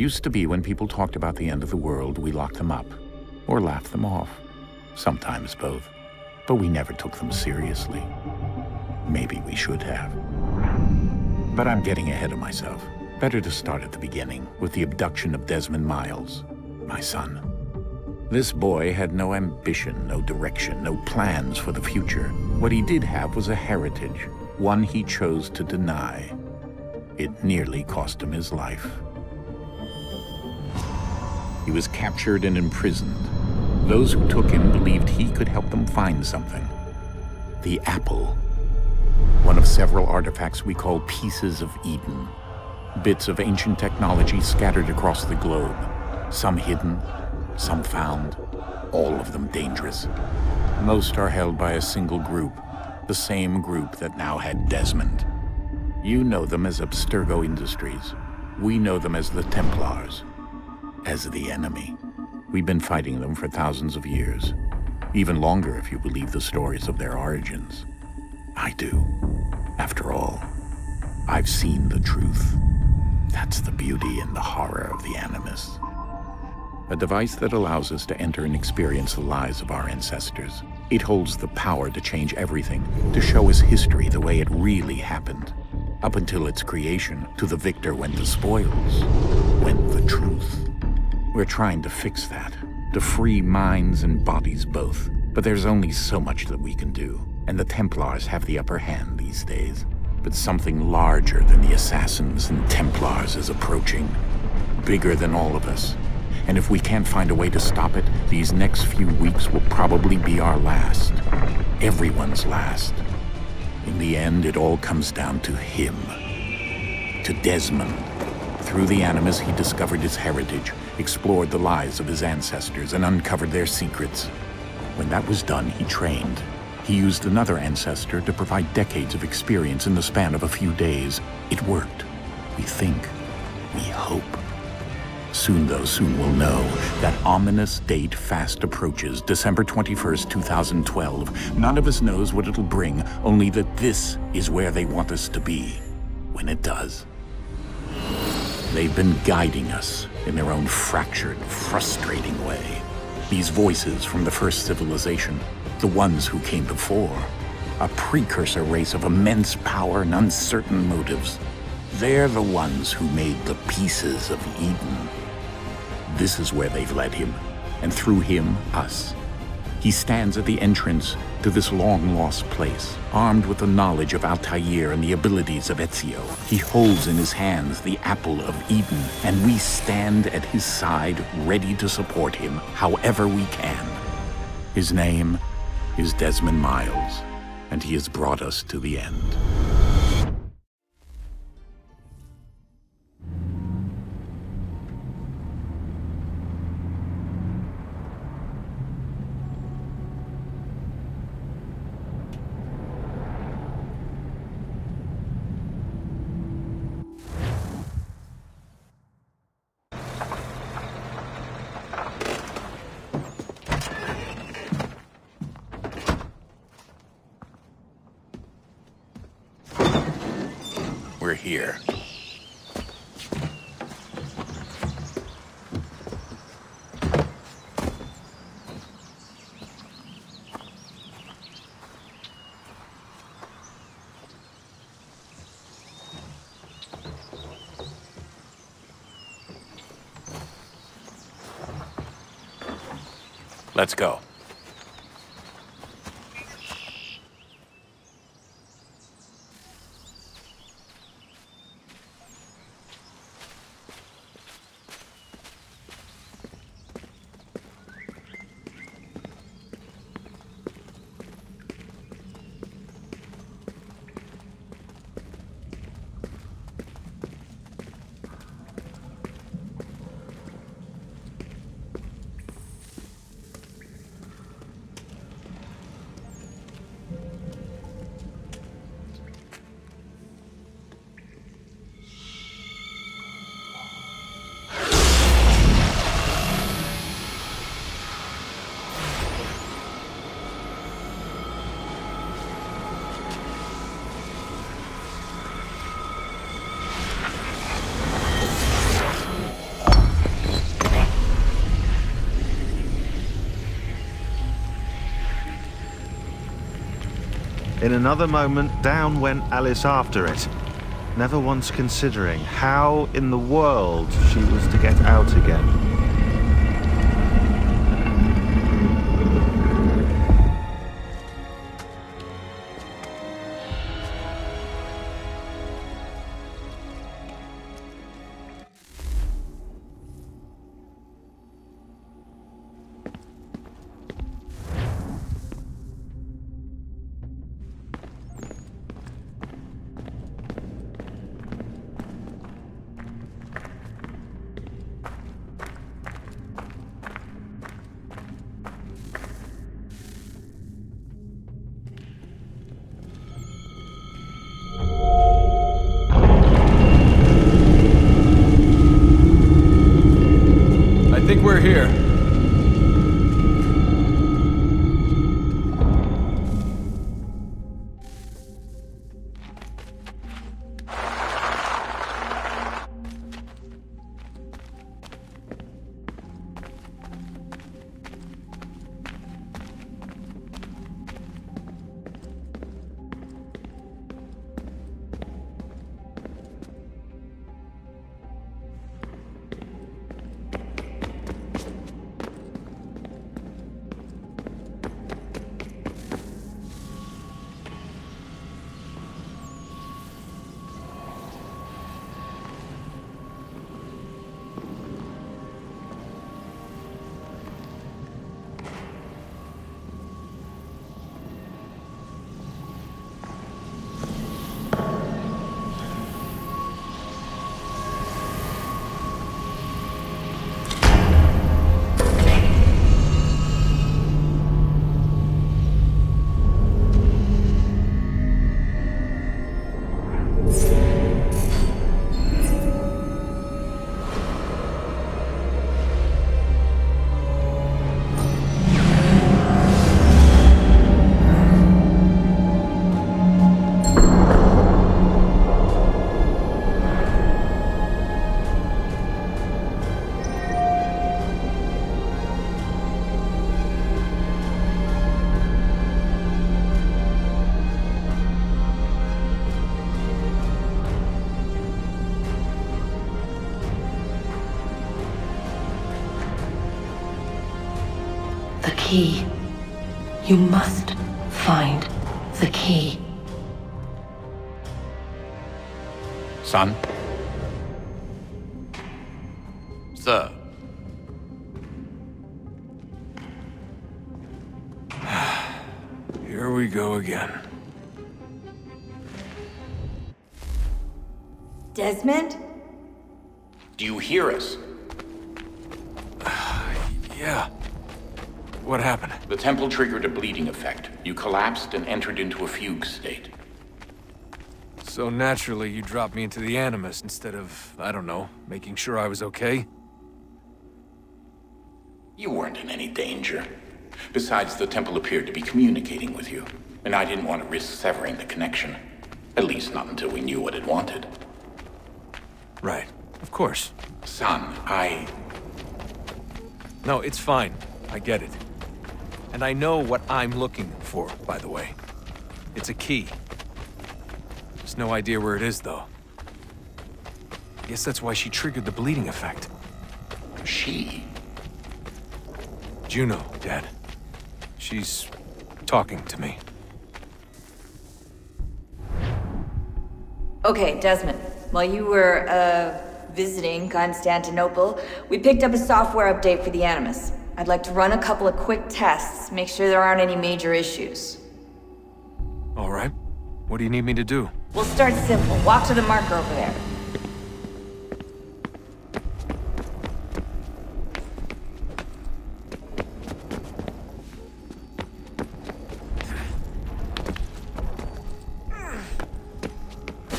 Used to be when people talked about the end of the world, we locked them up, or laughed them off. Sometimes both. But we never took them seriously. Maybe we should have. But I'm getting ahead of myself. Better to start at the beginning, with the abduction of Desmond Miles, my son. This boy had no ambition, no direction, no plans for the future. What he did have was a heritage, one he chose to deny. It nearly cost him his life. He was captured and imprisoned. Those who took him believed he could help them find something. The apple. One of several artifacts we call pieces of Eden. Bits of ancient technology scattered across the globe. Some hidden, some found, all of them dangerous. Most are held by a single group, the same group that now had Desmond. You know them as Abstergo Industries. We know them as the Templars, as the enemy. We've been fighting them for thousands of years, even longer if you believe the stories of their origins. I do. After all, I've seen the truth. That's the beauty and the horror of the Animus. A device that allows us to enter and experience the lives of our ancestors. It holds the power to change everything, to show us history the way it really happened. Up until its creation, to the victor went the spoils, went the truth. We're trying to fix that, to free minds and bodies both. But there's only so much that we can do, and the Templars have the upper hand these days. But something larger than the Assassins and Templars is approaching, bigger than all of us. And if we can't find a way to stop it, these next few weeks will probably be our last. Everyone's last. In the end, it all comes down to him. To Desmond. Through the Animus, he discovered his heritage, explored the lives of his ancestors, and uncovered their secrets. When that was done, he trained. He used another ancestor to provide decades of experience in the span of a few days. It worked. We think. We hope. Soon, though, soon we'll know. That ominous date fast approaches, December 21st, 2012. None of us knows what it'll bring, only that this is where they want us to be, when it does. They've been guiding us in their own fractured, frustrating way. These voices from the first civilization, the ones who came before, a precursor race of immense power and uncertain motives. They're the ones who made the pieces of Eden. This is where they've led him, and through him, us. He stands at the entrance to this long-lost place, armed with the knowledge of Altair and the abilities of Ezio. He holds in his hands the apple of Eden, and we stand at his side, ready to support him however we can. His name is Desmond Miles, and he has brought us to the end. We're here. Let's go. In another moment, down went Alice after it, never once considering how in the world she was to get out again. I think we're here. The key. You must find the key. Son? Sir. Here we go again. Desmond? Do you hear us? Yeah. What happened? The temple triggered a bleeding effect. You collapsed and entered into a fugue state. So naturally, you dropped me into the Animus instead of, I don't know, making sure I was okay? You weren't in any danger. Besides, the temple appeared to be communicating with you, and I didn't want to risk severing the connection. At least not until we knew what it wanted. Right. Of course. Son, No, it's fine. I get it. And I know what I'm looking for, by the way. It's a key. There's no idea where it is, though. I guess that's why she triggered the bleeding effect. She? Juno, Dad. She's talking to me. Okay, Desmond. While you were, visiting Constantinople, we picked up a software update for the Animus. I'd like to run a couple of quick tests, make sure there aren't any major issues. All right. What do you need me to do? We'll start simple. Walk to the marker over there.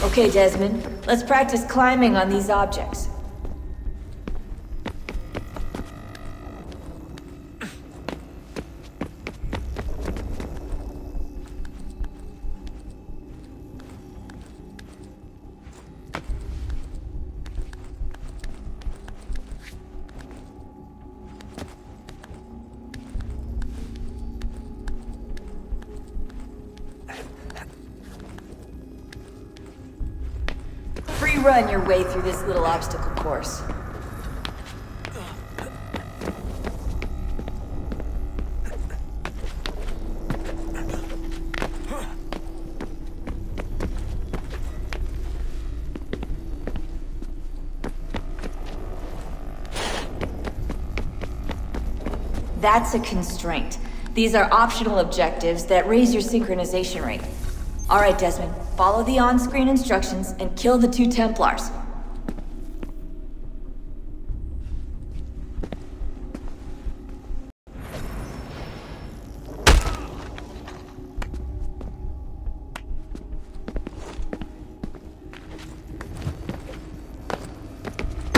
Okay, Desmond. Let's practice climbing on these objects. run your way through this little obstacle course. That's a constraint. These are optional objectives that raise your synchronization rate. Alright, Desmond, follow the on-screen instructions and kill the 2 Templars.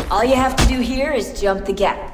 All you have to do here is jump the gap.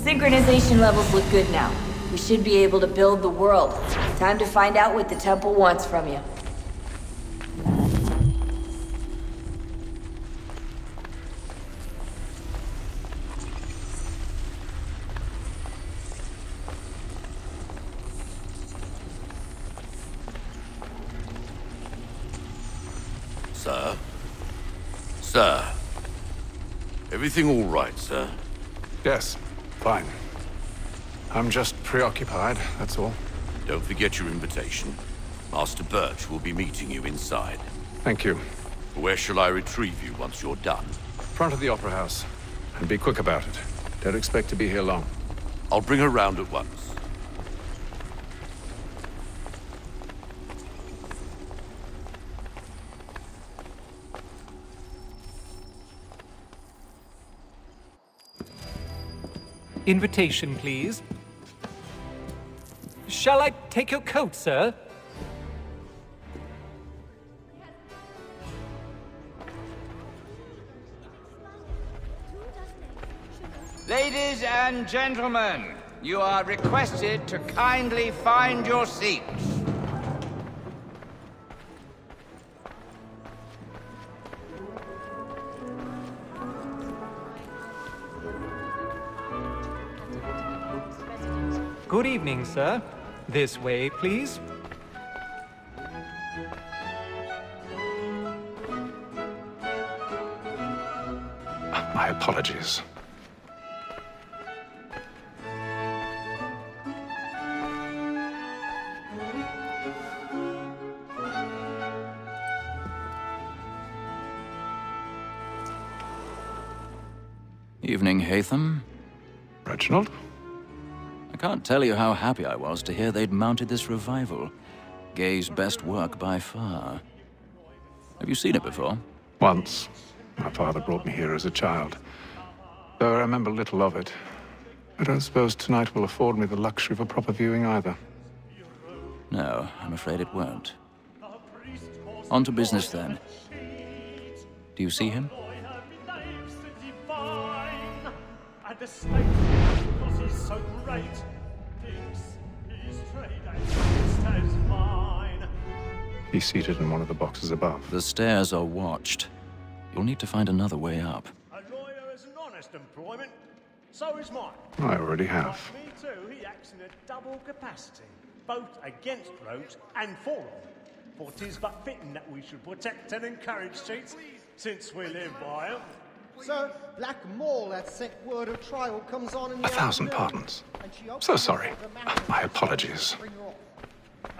Synchronization levels look good now. We should be able to build the world. Time to find out what the temple wants from you. Sir? Sir? Everything all right, sir? Yes, fine. I'm just preoccupied, that's all. Don't forget your invitation. Master Birch will be meeting you inside. Thank you. Where shall I retrieve you once you're done? Front of the Opera House. And be quick about it. Don't expect to be here long. I'll bring her round at once. Invitation, please. Shall I take your coat, sir? Ladies and gentlemen, you are requested to kindly find your seats. Good evening, sir. This way, please. My apologies. Evening, Hatham. Reginald? I can't tell you how happy I was to hear they'd mounted this revival. Gay's best work by far. Have you seen it before? Once. My father brought me here as a child. Though I remember little of it. I don't suppose tonight will afford me the luxury of a proper viewing either. No, I'm afraid it won't. On to business then. Do you see him? He's seated in one of the boxes above. The stairs are watched. You'll need to find another way up. A lawyer is an honest employment. So is mine. I already have. Me too. He acts in a double capacity, both against rogues and for them. For 'tis but fitting that we should protect and encourage cheats, since we live by 'em. Sir, Black Mole had sent word of trial comes on in the 1,000 pardons. So sorry. My apologies.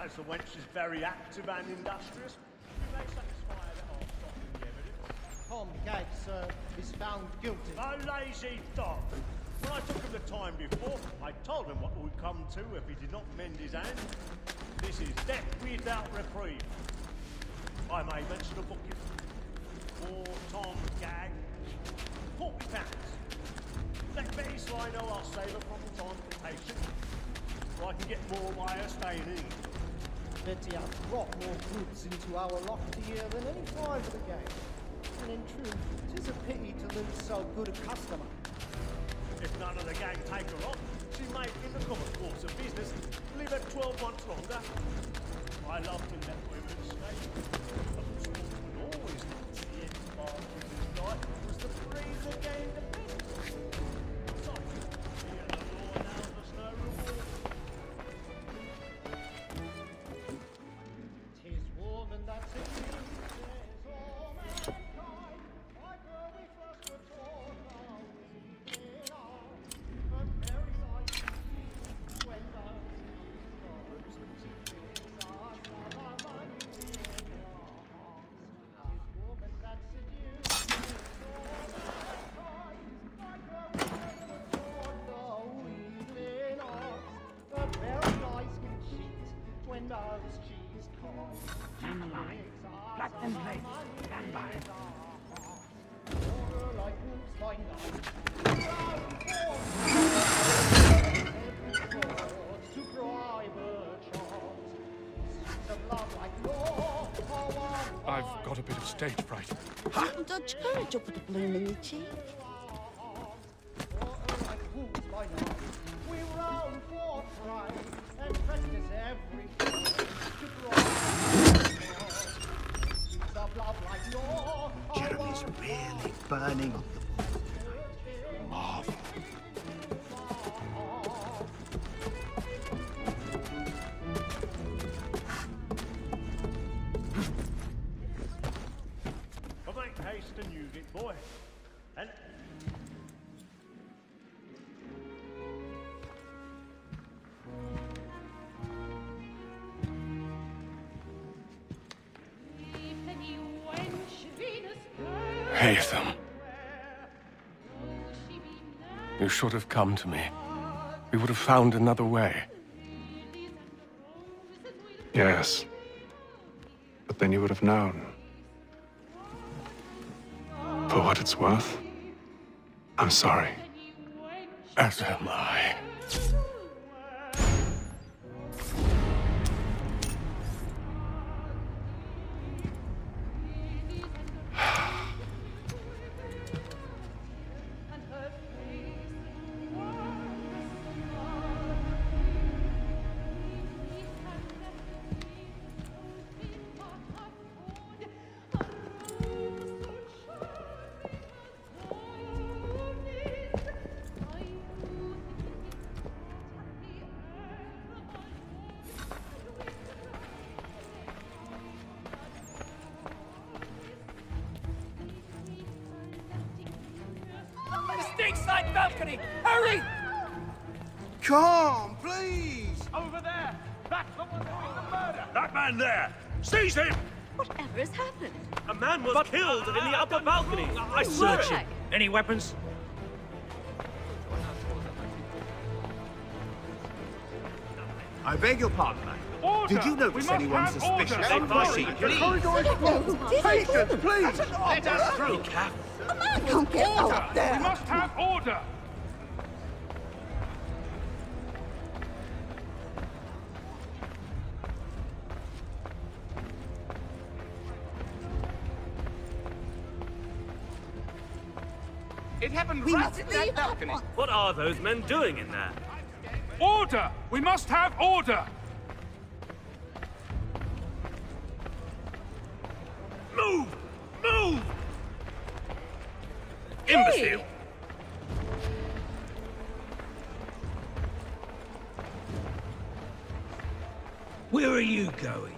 As the wench is very active and industrious, we may satisfy that our stock in the evidence. Tom Gag, sir, is found guilty. A lazy dog. When I took him the time before, I told him what would come to if he did not mend his hand. This is death without reprieve. I may mention a booking. For Tom Gag, £40. Let Betty Sly know I'll save her from the time of the patient, or I can get more by her staying in. Betty has brought more goods into our loft here than any time of the game. And in truth, 'tis a pity to lose so good a customer. If none of the gang take her on, she may, in the common course of business, live at 12 months longer. I love to let women stay. But the woman always thought the end part of his life was to freeze the game to bits. So, here the law allows us no reward. 'Tis woman that seduces all mankind. Like her we first were taught how we did all. But very like when those cheese cars. Stand and play. Stand by. Like wolves by night. To bribe a chance. Of love like law. I've got a bit of stage fright. Dodge courage up with a bloom in your cheek. Like wolves by night. We roam for pride and practice everything to bribe of love like law. Jeremy's really burning up the marvel. But make haste and use it, boy. And Haytham. You should have come to me. We would have found another way. Yes. But then you would have known. For what it's worth, I'm sorry. As am I. Stateside balcony! Hurry! Come, please! Over there! That's the one doing the murder! That man there! Seize him! Whatever has happened? A man was killed in the upper balcony. I searched him. Any weapons? I beg your pardon, man. Order! Did you notice anyone suspicious? They proceed, please. Patience, please! Let us through. Be careful. A man can't get out there! We must have order! It happened right at that balcony. What are those men doing in there? Order! We must have order! Move! Move! Imbecile! Where are you going?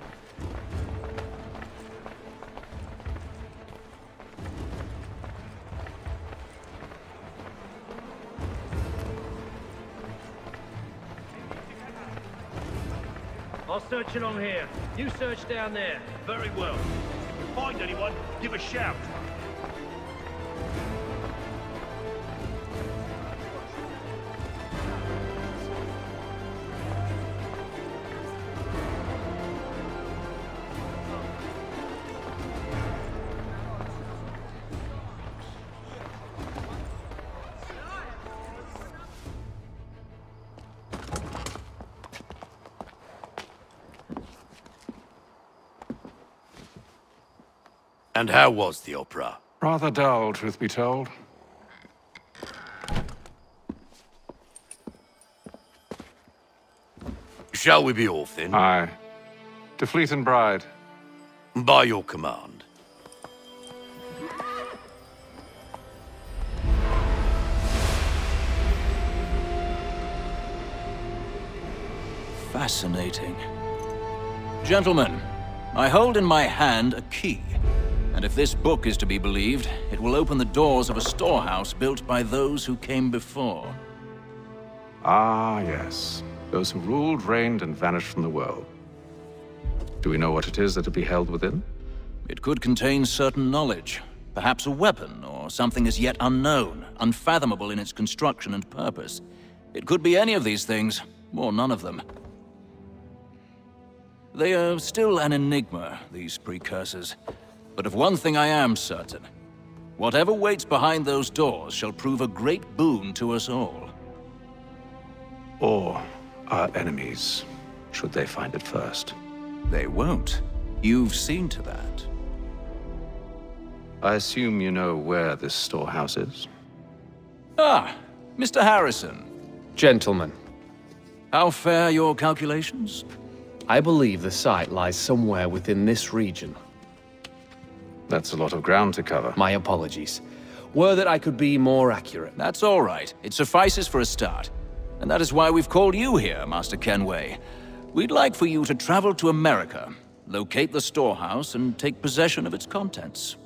I'll search along here. You search down there. Very well. If you find anyone, give a shout. And how was the opera? Rather dull, truth be told. Shall we be off then? Aye. To Fleet and Bride. By your command. Fascinating. Gentlemen, I hold in my hand a key. And if this book is to be believed, it will open the doors of a storehouse built by those who came before. Ah, yes. Those who ruled, reigned, and vanished from the world. Do we know what it is that will be held within? It could contain certain knowledge. Perhaps a weapon, or something as yet unknown, unfathomable in its construction and purpose. It could be any of these things, or none of them. They are still an enigma, these precursors. But of one thing I am certain. Whatever waits behind those doors shall prove a great boon to us all. Or our enemies, should they find it first. They won't. You've seen to that. I assume you know where this storehouse is? Ah, Mr. Harrison. Gentlemen. How fare your calculations? I believe the site lies somewhere within this region. That's a lot of ground to cover. My apologies. Were that I could be more accurate. That's all right. It suffices for a start. And that is why we've called you here, Master Kenway. We'd like for you to travel to America, locate the storehouse, and take possession of its contents.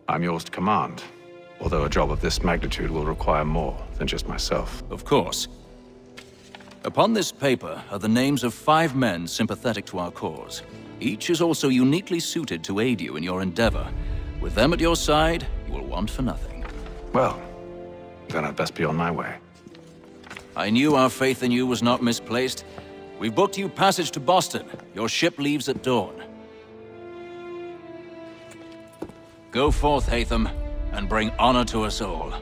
I'm yours to command, although a job of this magnitude will require more than just myself. Of course. Upon this paper are the names of 5 men sympathetic to our cause. Each is also uniquely suited to aid you in your endeavor. With them at your side, you will want for nothing. Well, then I'd best be on my way. I knew our faith in you was not misplaced. We've booked you passage to Boston. Your ship leaves at dawn. Go forth, Hatham, and bring honor to us all.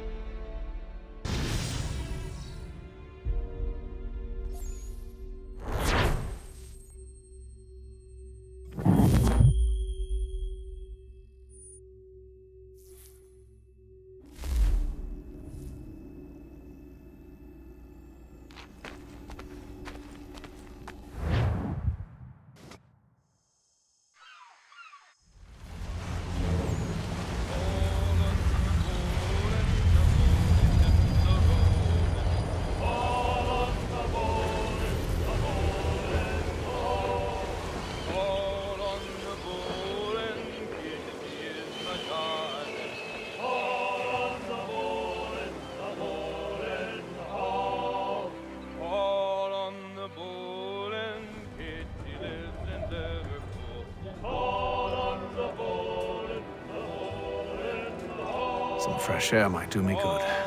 Some fresh air might do me good.